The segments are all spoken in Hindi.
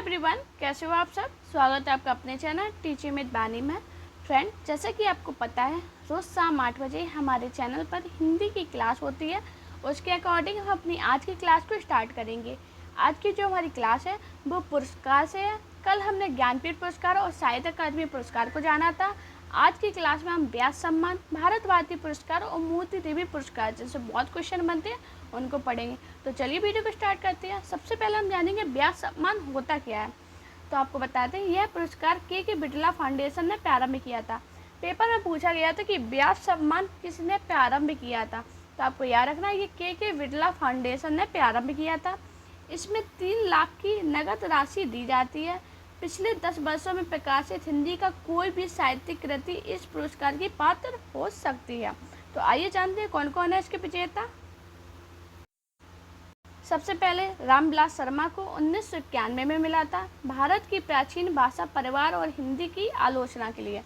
एवरीवन, कैसे हो आप सब। स्वागत है आपका अपने चैनल टीचिंग विद बानी में। फ्रेंड, जैसा कि आपको पता है, रोज़ शाम 8 बजे हमारे चैनल पर हिंदी की क्लास होती है। उसके अकॉर्डिंग हम अपनी आज की क्लास को स्टार्ट करेंगे। आज की जो हमारी क्लास है वो पुरस्कार से है। कल हमने ज्ञानपीठ पुरस्कार और साहित्य अकादमी पुरस्कार को जाना था। आज की क्लास में हम व्यास सम्मान, भारत भारती पुरस्कार और मोती देवी पुरस्कार जैसे बहुत क्वेश्चन बनते हैं उनको पढ़ेंगे। तो चलिए वीडियो को स्टार्ट करते हैं। सबसे पहले हम जानेंगे व्यास सम्मान होता क्या है। तो आपको बताते हैं, यह पुरस्कार के बिरला फाउंडेशन ने प्रारंभ किया था। पेपर में पूछा गया था कि व्यास सम्मान किसने प्रारंभ किया था। तो आपको याद रखना, ये के बिरला फाउंडेशन ने प्रारंभ किया था। इसमें 3 लाख की नगद राशि दी जाती है। पिछले 10 वर्षों में प्रकाशित हिंदी का कोई भी साहित्यिक कृति इस पुरस्कार की पात्र हो सकती है। तो आइए जानते हैं कौन कौन है इसके विजेता। सबसे पहले रामविलास शर्मा को 1991 में मिला था। भारत की प्राचीन भाषा, परिवार और हिंदी की आलोचना के लिए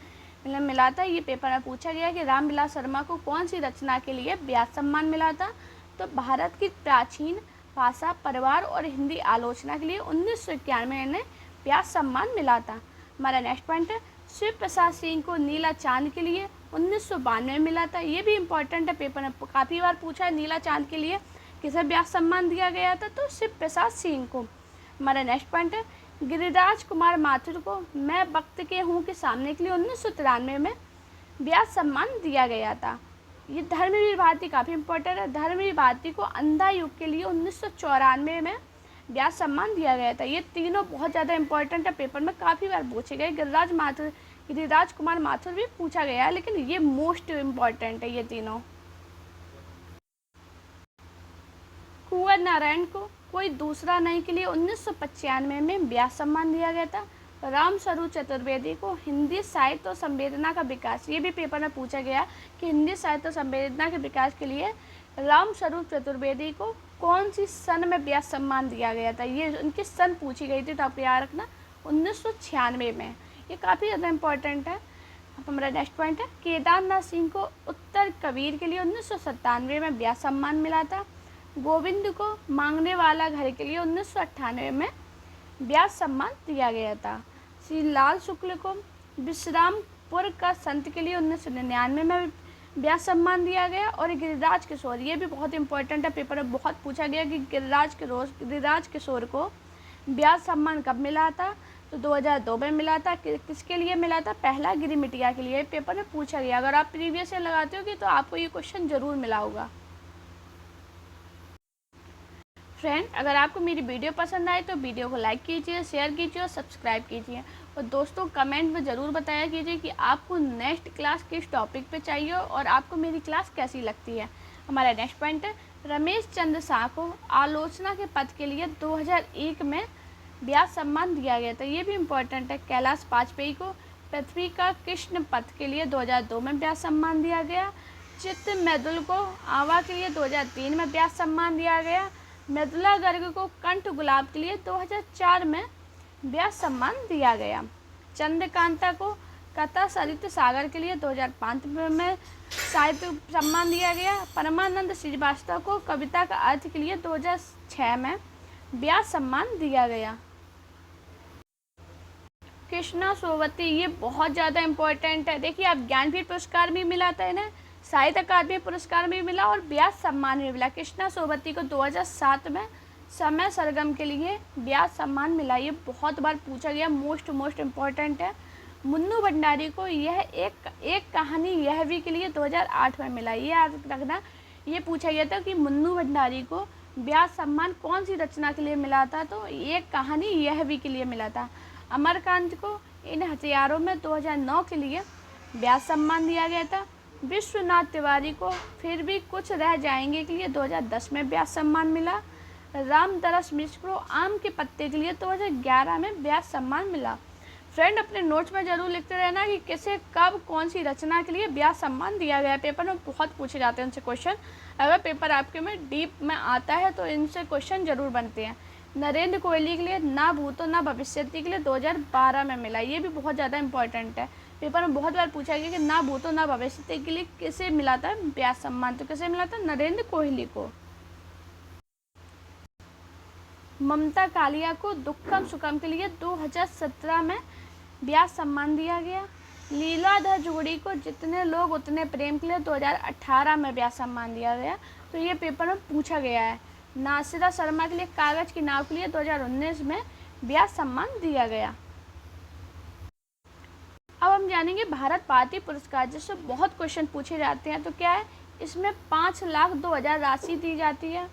मिला था। ये पेपर में पूछा गया कि रामविलास शर्मा को कौन सी रचना के लिए व्यास सम्मान मिला था। तो भारत की प्राचीन भाषा, परिवार और हिंदी आलोचना के लिए 1991 में इन्हें व्यास सम्मान मिला था। हमारा नेक्स्ट पॉइंट है, शिव प्रसाद सिंह को नीला चांद के लिए 1992 में मिला था। ये भी इम्पोर्टेंट है, पेपर में काफ़ी बार पूछा है नीला चांद के लिए किसे व्यास सम्मान दिया गया था। तो शिव प्रसाद सिंह को। हमारा नेक्स्ट पॉइंट है, गिरिराज कुमार माथुर को मैं वक्त के हूँ के सामने के लिए 1993 में व्यास सम्मान दिया गया था। ये धर्मवीर भारती काफ़ी इंपॉर्टेंट है। धर्मवीर भारती को अंधा युग के लिए 1994 में व्यास सम्मान दिया गया था। ये तीनों बहुत ज़्यादा इंपॉर्टेंट है, पेपर में काफ़ी बार पूछे गए। गिरिराज कुमार माथुर भी पूछा गया है, लेकिन ये मोस्ट इम्पॉर्टेंट है ये तीनों। कुंवर नारायण को कोई दूसरा नहीं के लिए 1995 में व्यास सम्मान दिया गया था। रामस्वरूप चतुर्वेदी को हिंदी साहित्य और संवेदना का विकास, ये भी पेपर में पूछा गया कि हिंदी साहित्य और संवेदना के विकास के लिए रामस्वरूप चतुर्वेदी को कौन सी सन में व्यास सम्मान दिया गया था। ये उनकी सन पूछी गई थी, तो आप याद रखना 1996 में। ये काफ़ी ज़्यादा इम्पोर्टेंट है। अब हमारा नेक्स्ट पॉइंट है, केदारनाथ सिंह को उत्तर कबीर के लिए 1997 में व्यास सम्मान मिला था। गोविंद को मांगने वाला घर के लिए 1998 में व्यास सम्मान दिया गया था। श्री लाल शुक्ल को विश्रामपुर का संत के लिए 1999 में व्यास सम्मान दिया गया। और गिरिराज किशोर, ये भी बहुत इंपॉर्टेंट है, पेपर में बहुत पूछा गया कि गिरिराज किशोर को व्यास सम्मान कब मिला था। तो 2002 में मिला था। किसके लिए मिला था? पहला गिरिमिटिया के लिए। पेपर में पूछा गया, अगर आप प्रीवियस ईयर लगाते होगे तो आपको ये क्वेश्चन जरूर मिला होगा। फ्रेंड, अगर आपको मेरी वीडियो पसंद आए तो वीडियो को लाइक कीजिए, शेयर कीजिए और सब्सक्राइब कीजिए। और दोस्तों, कमेंट में ज़रूर बताया कीजिए कि आपको नेक्स्ट क्लास किस टॉपिक पे चाहिए और आपको मेरी क्लास कैसी लगती है। हमारा नेक्स्ट पॉइंट है, रमेश चंद्र शाह को आलोचना के पद के लिए 2001 में व्यास सम्मान दिया गया था। ये भी इम्पोर्टेंट है। कैलाश वाजपेयी को पृथ्वी का कृष्ण पथ के लिए 2002 में व्यास सम्मान दिया गया। चित्त मैदुल को आवा के लिए 2003 में व्यास सम्मान दिया गया। मृदुला गर्ग को कंठ गुलाब के लिए 2004 में व्यास सम्मान दिया गया। चंद्रकांता को कथा सरित सागर के लिए 2005 में साहित्य सम्मान दिया गया। परमानंद श्रीवास्तव को कविता का अर्थ के लिए 2006 में व्यास सम्मान दिया गया। कृष्णा सोवती, ये बहुत ज़्यादा इम्पोर्टेंट है। देखिए, आप ज्ञानपीठ पुरस्कार भी मिला था इन्हें, साहित्य अकादमी पुरस्कार भी मिला और व्यास सम्मान भी मिला। कृष्णा सोवती को 2007 में समय सरगम के लिए व्यास सम्मान मिला। ये बहुत बार पूछा गया, मोस्ट इम्पॉर्टेंट है। मुन्नू भंडारी को यह एक कहानी यह भी के लिए 2008 में मिला। ये याद रखना, ये पूछा गया था कि मुन्नू भंडारी को व्यास सम्मान कौन सी रचना के लिए मिला था। तो एक कहानी यह भी के लिए मिला था। अमरकांत को इन हथियारों में 2009 के लिए व्यास सम्मान दिया गया था। विश्वनाथ तिवारी को फिर भी कुछ रह जाएंगे के लिए 2010 में व्यास सम्मान मिला। रामदरस मिश्र को आम के पत्ते के लिए 2011 में व्यास सम्मान मिला। फ्रेंड, अपने नोट्स में जरूर लिखते रहना कि किसे कब कौन सी रचना के लिए व्यास सम्मान दिया गया। पेपर में बहुत पूछे जाते हैं उनसे क्वेश्चन। अगर पेपर आपके में डीप में आता है तो इनसे क्वेश्चन जरूर बनते हैं। नरेंद्र कोहली के लिए ना भूतो ना भविष्यति के लिए 2012 में मिला। ये भी बहुत ज़्यादा इंपॉर्टेंट है, पेपर में बहुत बार पूछा गया कि ना भूतो ना भविष्यति के लिए किसे मिला था व्यास सम्मान। तो किसे मिला था? नरेंद्र कोहली को। ममता कालिया को दुक्कम सुकम के लिए 2017 में व्यास सम्मान दिया गया। लीलाधर जोड़ी को जितने लोग उतने प्रेम के लिए 2018 में व्यास सम्मान दिया गया। तो ये पेपर में पूछा गया है। नासिरा शर्मा के लिए कागज की नाव के लिए 2019 में व्यास सम्मान दिया गया। अब हम जानेंगे भारत भारती पुरस्कार, जिससे बहुत क्वेश्चन पूछे जाते हैं। तो क्या है, इसमें 5,02,000 राशि दी जाती है।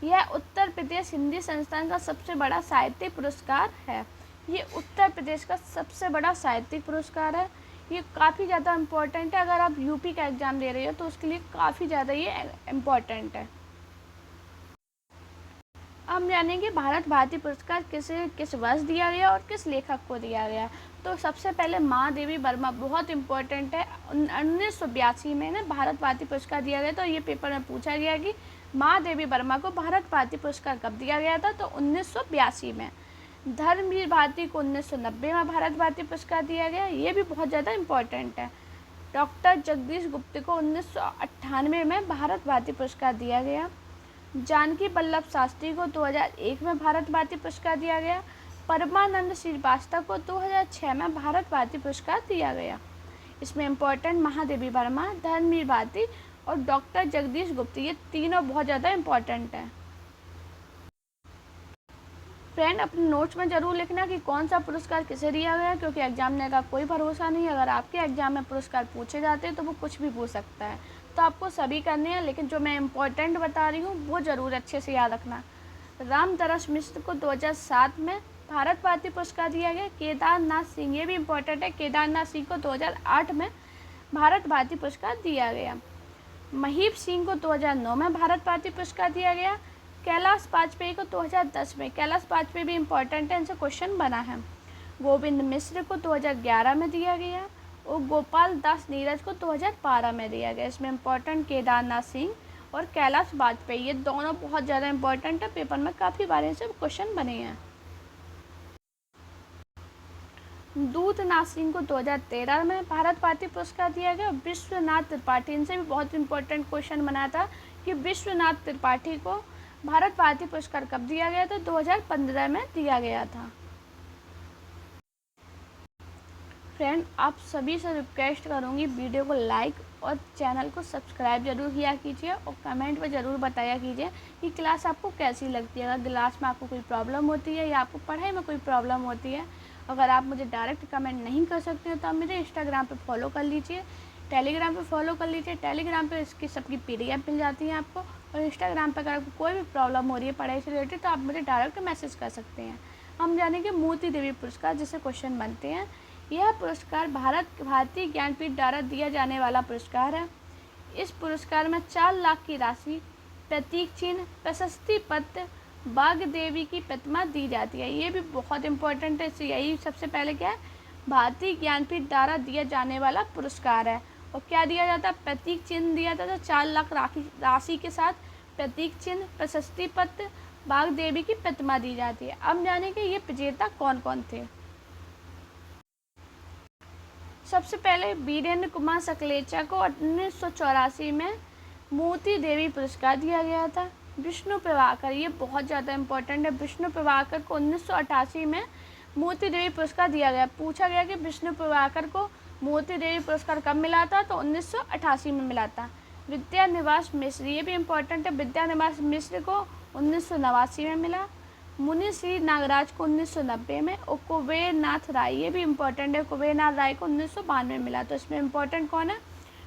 यह उत्तर प्रदेश हिंदी संस्थान का सबसे बड़ा साहित्यिक पुरस्कार है। ये उत्तर प्रदेश का सबसे बड़ा साहित्यिक पुरस्कार है। ये काफ़ी ज़्यादा इम्पोर्टेंट है। अगर आप यूपी का एग्ज़ाम दे रहे हो तो उसके लिए काफ़ी ज़्यादा ये इम्पोर्टेंट है। हम जानेंगे भारत भारती पुरस्कार किस वर्ष दिया गया और किस लेखक को दिया गया। तो सबसे पहले महादेवी वर्मा, बहुत इम्पोर्टेंट है। 1982 में ना भारत भारती पुरस्कार दिया गया। तो ये पेपर में पूछा गया कि महादेवी वर्मा को भारत भारती पुरस्कार कब दिया गया था। तो 1982 में। धर्मवीर भारती को 1990 में भारत भारती पुरस्कार दिया गया। ये भी बहुत ज़्यादा इम्पोर्टेंट है। डॉक्टर जगदीश गुप्ता को 1998 में भारत भारती पुरस्कार दिया गया। जानकी वल्लभ शास्त्री को 2001 में भारत भारती पुरस्कार दिया गया। परमानंद श्रीवास्तव को 2006 में भारत भारती पुरस्कार दिया गया। इसमें इम्पोर्टेंट महादेवी वर्मा, धर्मवीर भारती और डॉक्टर जगदीश गुप्ता, ये तीनों बहुत ज़्यादा इम्पोर्टेंट हैं। फ्रेंड, अपने नोट्स में ज़रूर लिखना कि कौन सा पुरस्कार किसे दिया गया, क्योंकि एग्जामिनर का कोई भरोसा नहीं है। अगर आपके एग्जाम में पुरस्कार पूछे जाते हैं तो वो कुछ भी पूछ सकता है। तो आपको सभी करने हैं, लेकिन जो मैं इम्पोर्टेंट बता रही हूँ वो ज़रूर अच्छे से याद रखना। रामतरस मिश्र को 2007 में भारत भारती पुरस्कार दिया गया। केदारनाथ सिंह, ये भी इम्पोर्टेंट है, केदारनाथ सिंह को 2008 में भारत भारती पुरस्कार दिया गया। महीप सिंह को 2009 में भारत भारती पुरस्कार दिया गया। कैलाश वाजपेयी को 2010 में, कैलाश वाजपेयी भी इम्पोर्टेंट है, इनसे क्वेश्चन बना है। गोविंद मिश्र को 2011 में दिया गया और गोपाल दास नीरज को 2012 में दिया गया। इसमें इम्पोर्टेंट केदारनाथ सिंह और कैलाश वाजपेयी, ये दोनों बहुत ज़्यादा इम्पोर्टेंट है। पेपर में काफ़ी बार इनसे क्वेश्चन बने हैं। दूतनाथ सिंह को 2013 में भारत भारती पुरस्कार दिया गया। विश्वनाथ त्रिपाठी, इनसे भी बहुत इम्पोर्टेंट क्वेश्चन बना था कि विश्वनाथ त्रिपाठी को भारत भारती पुरस्कार कब दिया गया था। 2015 में दिया गया था। फ्रेंड, आप सभी से रिक्वेस्ट करूंगी, वीडियो को लाइक और चैनल को सब्सक्राइब जरूर किया कीजिए और कमेंट में ज़रूर बताया कीजिए कि क्लास आपको कैसी लगती है। अगर क्लास में आपको कोई प्रॉब्लम होती है या आपको पढ़ाई में कोई प्रॉब्लम होती है, अगर आप मुझे डायरेक्ट कमेंट नहीं कर सकते हैं तो आप मुझे इंस्टाग्राम पे फॉलो कर लीजिए, टेलीग्राम पे फॉलो कर लीजिए। टेलीग्राम पे इसकी सबकी PDF मिल जाती है आपको। और इंस्टाग्राम पर अगर आपको कोई भी प्रॉब्लम हो रही है पढ़ाई से रिलेटेड तो आप मुझे डायरेक्ट मैसेज कर सकते हैं। हम जानेंगे मोती देवी पुरस्कार, जिससे क्वेश्चन बनते हैं। यह पुरस्कार भारतीय ज्ञानपीठ द्वारा दिया जाने वाला पुरस्कार है। इस पुरस्कार में 4 लाख की राशि, प्रतीक चिन्ह, प्रशस्ति पत्र, बाघ देवी की प्रतिमा दी जाती है। ये भी बहुत इंपॉर्टेंट है। यही सबसे पहले क्या है, भारतीय ज्ञानपीठ द्वारा दिया जाने वाला पुरस्कार है। और क्या दिया जाता है, प्रतीक चिन्ह दिया जाता है 4 लाख राशि के साथ प्रतीक चिन्ह, प्रशस्ति पत्र, बाघ देवी की प्रतिमा दी जाती है। अब जानेंगे ये विजेता कौन कौन थे। सबसे पहले वीरेंद्र कुमार सकलेचा को 1984 में मोती देवी पुरस्कार दिया गया था। विष्णु प्रभाकर, ये बहुत ज़्यादा इम्पोर्टेंट है। विष्णु प्रभाकर को 1988 में मोती देवी पुरस्कार दिया गया। पूछा गया कि विष्णु प्रभाकर को मोती देवी पुरस्कार कब मिला था, तो 1988 में मिला था। विद्यानिवास मिश्र, ये भी इम्पोर्टेंट है। विद्यानिवास मिश्र को 1989 में मिला। मुनि श्री नागराज को 1990 में। और कुबेर नाथ राय, ये भी इम्पोर्टेंट है। कुबेर नाथ राय को 1992 में मिला। तो इसमें इम्पोर्टेंट कौन है,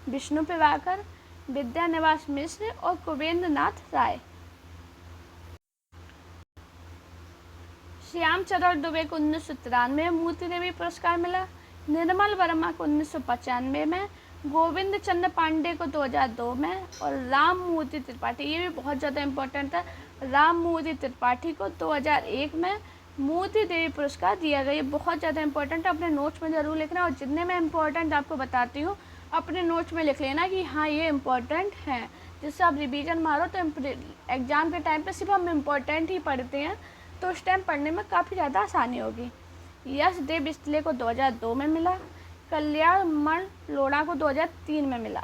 विष्णु प्रभाकर, विद्यानिवास मिश्र और कुबेर नाथ राय। श्याम चरण दुबे को 1993 में मोती देवी पुरस्कार मिला। निर्मल वर्मा को 1995 में, गोविंद चंद्र पांडे को 2002 में और राम मूर्ति त्रिपाठी, ये भी बहुत ज़्यादा इम्पोर्टेंट है, राम मूर्ति त्रिपाठी को 2001 में मोती देवी पुरस्कार दिया गया। ये बहुत ज़्यादा इंपॉर्टेंट है, अपने नोट्स में ज़रूर लिखना। और जितने मैं इम्पोर्टेंट आपको बताती हूँ अपने नोट्स में लिख लेना कि हाँ ये इम्पोर्टेंट है, जिससे आप रिवीजन मारो। तो एग्ज़ाम के टाइम पे सिर्फ हम इम्पोर्टेंट ही पढ़ते हैं, तो उस टाइम पढ़ने में काफ़ी ज़्यादा आसानी होगी। यश देव बिस्ले को 2002 में मिला। कल्याण मण लोढ़ा को 2003 में मिला।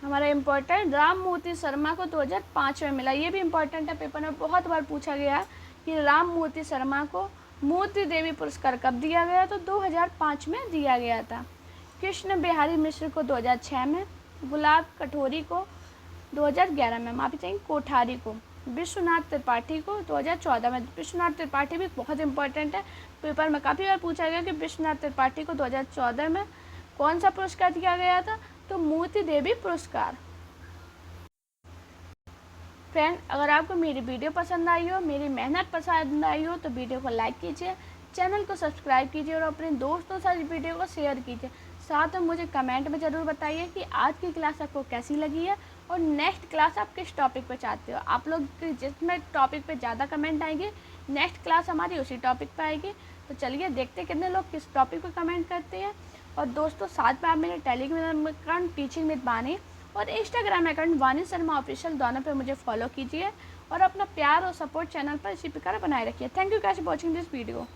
हमारा इम्पोर्टेंट राम मूर्ति शर्मा को 2005 में मिला। ये भी इम्पोर्टेंट है, पेपर में बहुत बार पूछा गया है कि राम मूर्ति शर्मा को मूर्ति देवी पुरस्कार कब दिया गया, तो 2005 में दिया गया था। कृष्ण बिहारी मिश्र को 2006 में, गुलाब कटोरी को 2011 में, माफ़ी चाहिए कोठारी को, विश्वनाथ त्रिपाठी को 2014 में। विश्वनाथ त्रिपाठी भी बहुत इंपॉर्टेंट है, पेपर में काफ़ी बार पूछा गया कि विश्वनाथ त्रिपाठी को 2014 में कौन सा पुरस्कार दिया गया था, तो मूर्ति देवी पुरस्कार। फ्रेंड, अगर आपको मेरी वीडियो पसंद आई हो, मेरी मेहनत पसंद आई हो, तो वीडियो को लाइक कीजिए, चैनल को सब्सक्राइब कीजिए और अपने दोस्तों के साथ वीडियो को शेयर कीजिए। साथ में मुझे कमेंट में ज़रूर बताइए कि आज की क्लास आपको कैसी लगी है और नेक्स्ट क्लास आप किस टॉपिक पे चाहते हो। आप लोग जिसमें टॉपिक पे ज़्यादा कमेंट आएंगे, नेक्स्ट क्लास हमारी उसी टॉपिक पे आएगी। तो चलिए देखते कितने लोग किस टॉपिक पे कमेंट करते हैं। और दोस्तों, साथ में आप मेरे टेलीग्राम अकाउंट टीचिंग विद वानी और इंस्टाग्राम अकाउंट वानी शर्मा ऑफिशियल, दोनों पे मुझे फॉलो कीजिए और अपना प्यार और सपोर्ट चैनल पर इसी प्रकार बनाए रखिए। Thank you guys for watching this video.